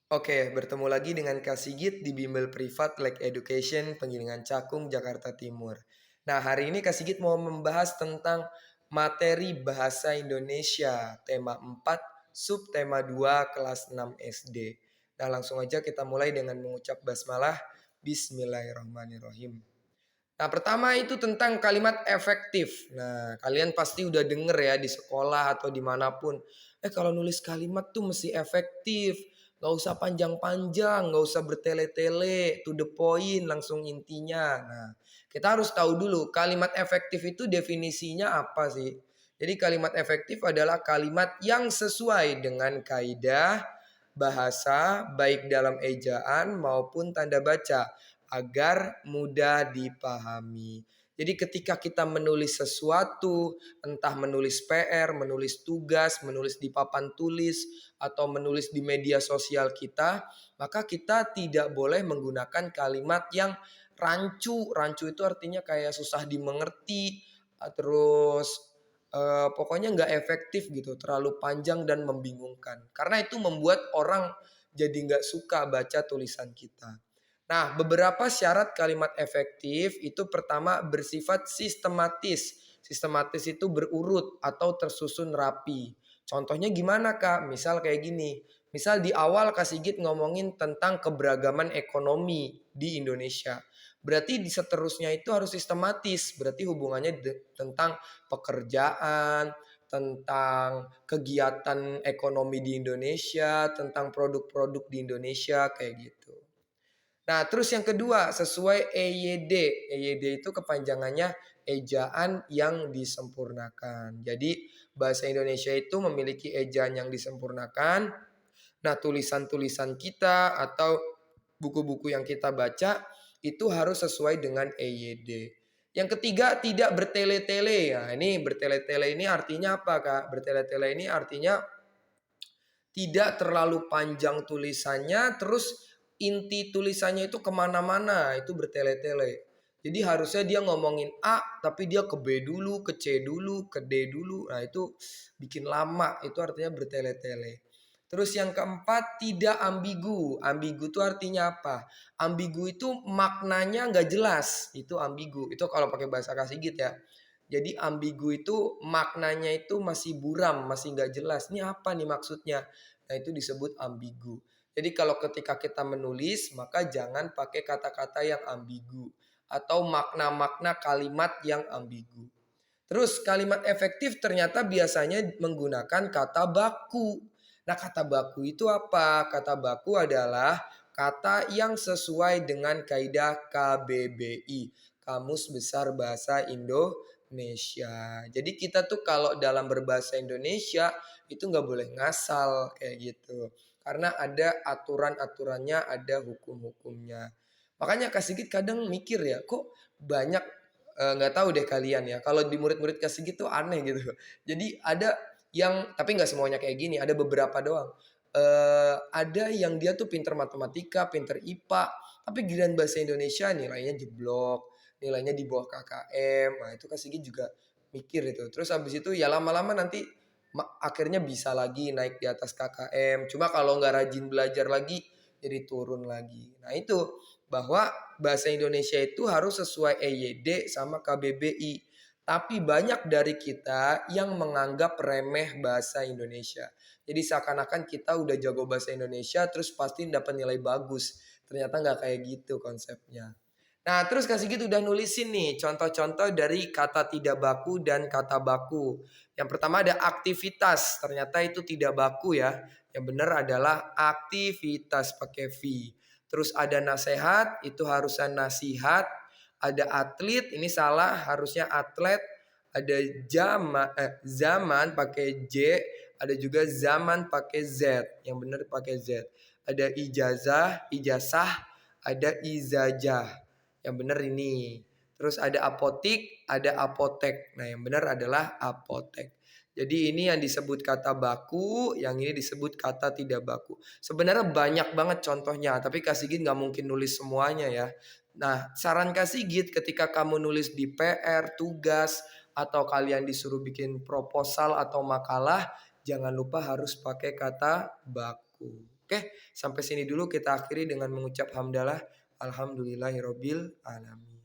Oke, bertemu lagi dengan Kak Sigit di Bimbel Privat Lake Education, Penggilingan Cakung, Jakarta Timur. Nah, hari ini Kak Sigit mau membahas tentang materi bahasa Indonesia, tema 4, subtema 2, kelas 6 SD. Nah, langsung aja kita mulai dengan mengucap basmalah, Bismillahirrahmanirrahim. Nah, pertama itu tentang kalimat efektif. Nah, kalian pasti udah denger ya di sekolah atau dimanapun. Kalau nulis kalimat tuh mesti efektif. Gak usah panjang-panjang, gak usah bertele-tele, to the point, langsung intinya. Nah, kita harus tahu dulu kalimat efektif itu definisinya apa sih? Jadi kalimat efektif adalah kalimat yang sesuai dengan kaidah bahasa baik dalam ejaan maupun tanda baca agar mudah dipahami. Jadi ketika kita menulis sesuatu, entah menulis PR, menulis tugas, menulis di papan tulis, atau menulis di media sosial kita, maka kita tidak boleh menggunakan kalimat yang rancu. Rancu itu artinya kayak susah dimengerti, terus pokoknya nggak efektif gitu, terlalu panjang dan membingungkan. Karena itu membuat orang jadi nggak suka baca tulisan kita. Nah, beberapa syarat kalimat efektif itu pertama bersifat sistematis. Sistematis itu berurut atau tersusun rapi. Contohnya gimana Kak? Misal kayak gini. Misal di awal Kak Sigit ngomongin tentang keberagaman ekonomi di Indonesia. Berarti di seterusnya itu harus sistematis. Berarti hubungannya tentang pekerjaan, tentang kegiatan ekonomi di Indonesia, tentang produk-produk di Indonesia kayak gitu. Nah, terus yang kedua, sesuai EYD. EYD itu kepanjangannya ejaan yang disempurnakan. Jadi, bahasa Indonesia itu memiliki ejaan yang disempurnakan. Nah, tulisan-tulisan kita atau buku-buku yang kita baca itu harus sesuai dengan EYD. Yang ketiga, tidak bertele-tele. Nah, ini bertele-tele ini artinya apa, Kak? Bertele-tele ini artinya tidak terlalu panjang tulisannya, terus inti tulisannya itu kemana-mana, itu bertele-tele. Jadi harusnya dia ngomongin A, tapi dia ke B dulu, ke C dulu, ke D dulu. Nah itu bikin lama, itu artinya bertele-tele. Terus yang keempat, tidak ambigu. Ambigu itu artinya apa? Ambigu itu maknanya nggak jelas, itu ambigu. Itu kalau pakai bahasa Kasigit ya. Jadi ambigu itu maknanya itu masih buram, masih nggak jelas. Ini apa nih maksudnya? Nah itu disebut ambigu. Jadi kalau ketika kita menulis, maka jangan pakai kata-kata yang ambigu. Atau makna-makna kalimat yang ambigu. Terus kalimat efektif ternyata biasanya menggunakan kata baku. Nah kata baku itu apa? Kata baku adalah kata yang sesuai dengan kaidah KBBI. Kamus Besar Bahasa Indonesia. Jadi kita tuh kalau dalam berbahasa Indonesia itu nggak boleh ngasal kayak gitu. Karena ada aturan-aturannya, ada hukum-hukumnya. Makanya Kak Sigit kadang mikir ya, kok banyak nggak tahu deh kalian ya. Kalau di murid-murid Kak Sigit tuh aneh gitu. Jadi ada yang tapi nggak semuanya kayak gini, ada beberapa doang. Ada yang dia tuh pinter matematika, pinter IPA, tapi giliran bahasa Indonesia nilainya jeblok, nilainya di bawah KKM. Nah, itu Kak Sigit juga mikir itu. Terus habis itu ya lama-lama nanti akhirnya bisa lagi naik di atas KKM. Cuma kalau nggak rajin belajar lagi jadi turun lagi. Nah itu bahwa bahasa Indonesia itu harus sesuai EYD sama KBBI. Tapi banyak dari kita yang menganggap remeh bahasa Indonesia. Jadi seakan-akan kita udah jago bahasa Indonesia terus pasti dapat nilai bagus. Ternyata nggak kayak gitu konsepnya. Nah, terus kasih gitu udah nulisin nih contoh-contoh dari kata tidak baku dan kata baku. Yang pertama ada aktivitas, ternyata itu tidak baku ya. Yang benar adalah aktivitas pakai V. Terus ada nasihat, itu harusnya nasihat. Ada atlet, ini salah, harusnya atlet. Ada zaman pakai J, ada juga zaman pakai Z. Yang benar pakai Z. Ada ijazah, ijazah, ada izajah. Yang benar ini. Terus ada apotik, ada apotek. Nah, yang benar adalah apotek. Jadi ini yang disebut kata baku, yang ini disebut kata tidak baku. Sebenarnya banyak banget contohnya, tapi Kak Sigit nggak mungkin nulis semuanya ya. Nah, saran Kak Sigit ketika kamu nulis di PR, tugas, atau kalian disuruh bikin proposal atau makalah, jangan lupa harus pakai kata baku. Oke, sampai sini dulu kita akhiri dengan mengucap hamdalah. Alhamdulillahirobbil alamin.